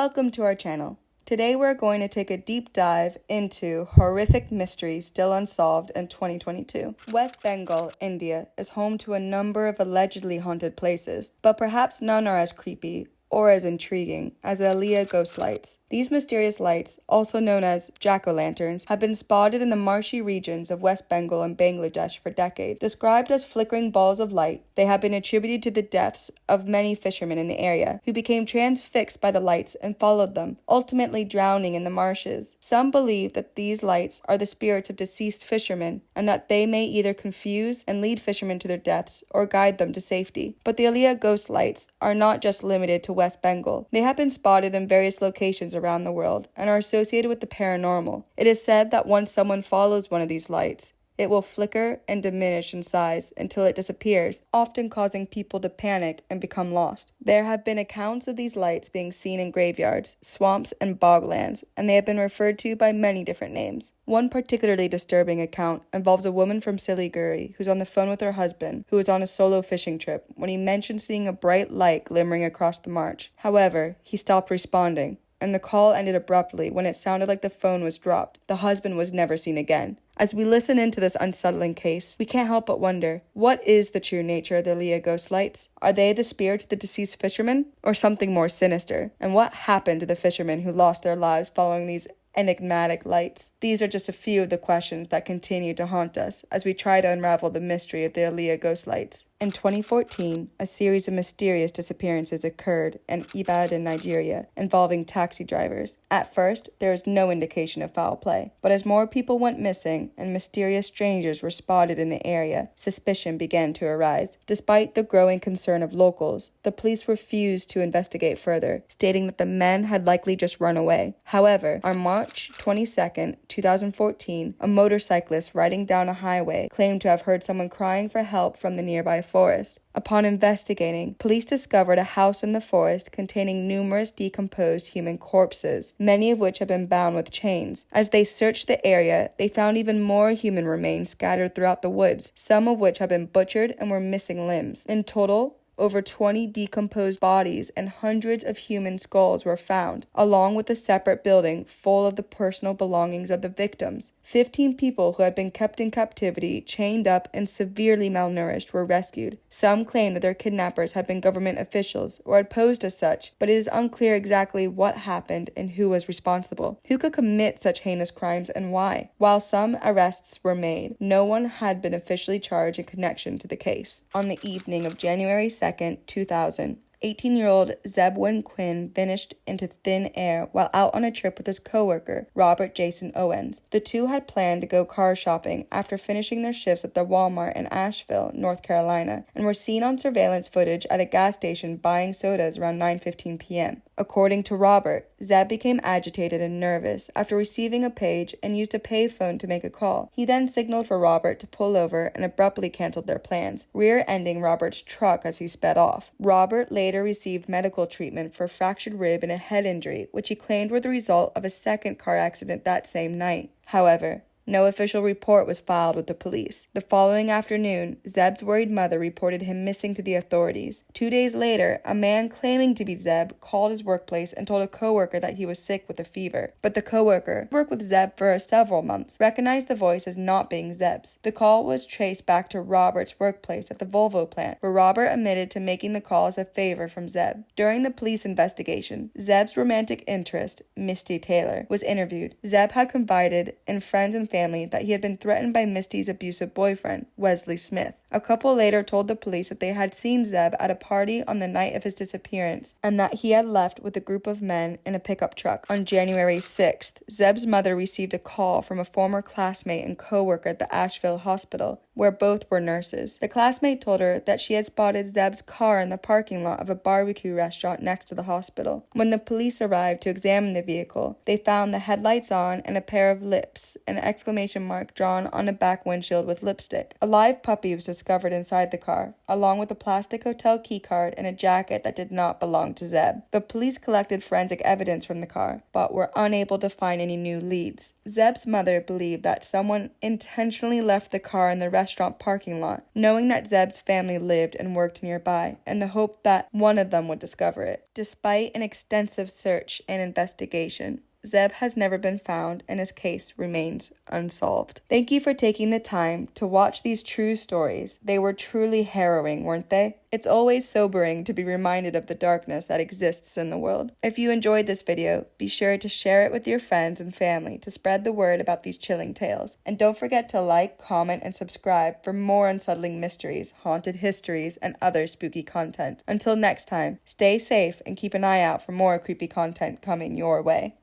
Welcome to our channel. Today we're going to take a deep dive into horrific mysteries still unsolved in 2022. West Bengal, India is home to a number of allegedly haunted places, but perhaps none are as creepy or as intriguing as the Aliyah ghost lights. These mysterious lights, also known as jack-o'-lanterns, have been spotted in the marshy regions of West Bengal and Bangladesh for decades. Described as flickering balls of light, they have been attributed to the deaths of many fishermen in the area, who became transfixed by the lights and followed them, ultimately drowning in the marshes. Some believe that these lights are the spirits of deceased fishermen, and that they may either confuse and lead fishermen to their deaths or guide them to safety. But the Aliyah ghost lights are not just limited to West Bengal. They have been spotted in various locations around the world and are associated with the paranormal. It is said that once someone follows one of these lights, it will flicker and diminish in size until it disappears, often causing people to panic and become lost. There have been accounts of these lights being seen in graveyards, swamps, and boglands, and they have been referred to by many different names. One particularly disturbing account involves a woman from Siliguri who's on the phone with her husband, who was on a solo fishing trip, when he mentioned seeing a bright light glimmering across the marsh. However, he stopped responding, and the call ended abruptly when it sounded like the phone was dropped. The husband was never seen again. As we listen into this unsettling case, we can't help but wonder, what is the true nature of the Aliyah ghost lights? Are they the spirits of the deceased fishermen, or something more sinister? And what happened to the fishermen who lost their lives following these enigmatic lights? These are just a few of the questions that continue to haunt us as we try to unravel the mystery of the Aliyah ghost lights. In 2014, a series of mysterious disappearances occurred in Ibadan, Nigeria, involving taxi drivers. At first, there was no indication of foul play, but as more people went missing and mysterious strangers were spotted in the area, suspicion began to arise. Despite the growing concern of locals, the police refused to investigate further, stating that the men had likely just run away. However, on March 22, 2014, a motorcyclist riding down a highway claimed to have heard someone crying for help from the nearby forest. Upon investigating, police discovered a house in the forest containing numerous decomposed human corpses, many of which had been bound with chains. As they searched the area, they found even more human remains scattered throughout the woods, some of which had been butchered and were missing limbs. In total, over 20 decomposed bodies and hundreds of human skulls were found, along with a separate building full of the personal belongings of the victims. 15 people who had been kept in captivity, chained up, and severely malnourished were rescued. Some claim that their kidnappers had been government officials or had posed as such, but it is unclear exactly what happened and who was responsible. Who could commit such heinous crimes and why? While some arrests were made, no one had been officially charged in connection to the case. On the evening of January 2nd, 2000, 18-year-old Zebwin Quinn vanished into thin air while out on a trip with his co-worker, Robert Jason Owens. The two had planned to go car shopping after finishing their shifts at the Walmart in Asheville, North Carolina, and were seen on surveillance footage at a gas station buying sodas around 9:15 p.m. According to Robert, Zeb became agitated and nervous after receiving a page and used a payphone to make a call. He then signaled for Robert to pull over and abruptly canceled their plans, rear-ending Robert's truck as he sped off. Robert later received medical treatment for a fractured rib and a head injury, which he claimed were the result of a second car accident that same night. However, no official report was filed with the police. The following afternoon, Zeb's worried mother reported him missing to the authorities. 2 days later, a man claiming to be Zeb called his workplace and told a coworker that he was sick with a fever. But the coworker, who worked with Zeb for several months, recognized the voice as not being Zeb's. The call was traced back to Robert's workplace at the Volvo plant, where Robert admitted to making the call as a favor from Zeb. During the police investigation, Zeb's romantic interest, Misty Taylor, was interviewed. Zeb had confided in friends and family that he had been threatened by Misty's abusive boyfriend, Wesley Smith. A couple later told the police that they had seen Zeb at a party on the night of his disappearance and that he had left with a group of men in a pickup truck. On January 6th, Zeb's mother received a call from a former classmate and co-worker at the Asheville hospital, where both were nurses. The classmate told her that she had spotted Zeb's car in the parking lot of a barbecue restaurant next to the hospital. When the police arrived to examine the vehicle, they found the headlights on and a pair of lips, an exclamation mark drawn on a back windshield with lipstick. A live puppy was discovered inside the car, along with a plastic hotel keycard and a jacket that did not belong to Zeb. The police collected forensic evidence from the car, but were unable to find any new leads. Zeb's mother believed that someone intentionally left the car in the restaurant parking lot, knowing that Zeb's family lived and worked nearby, in the hope that one of them would discover it. Despite an extensive search and investigation, Zeb has never been found and his case remains unsolved. Thank you for taking the time to watch these true stories. They were truly harrowing, weren't they? It's always sobering to be reminded of the darkness that exists in the world. If you enjoyed this video, be sure to share it with your friends and family to spread the word about these chilling tales. And don't forget to like, comment, and subscribe for more unsettling mysteries, haunted histories, and other spooky content. Until next time, stay safe and keep an eye out for more creepy content coming your way.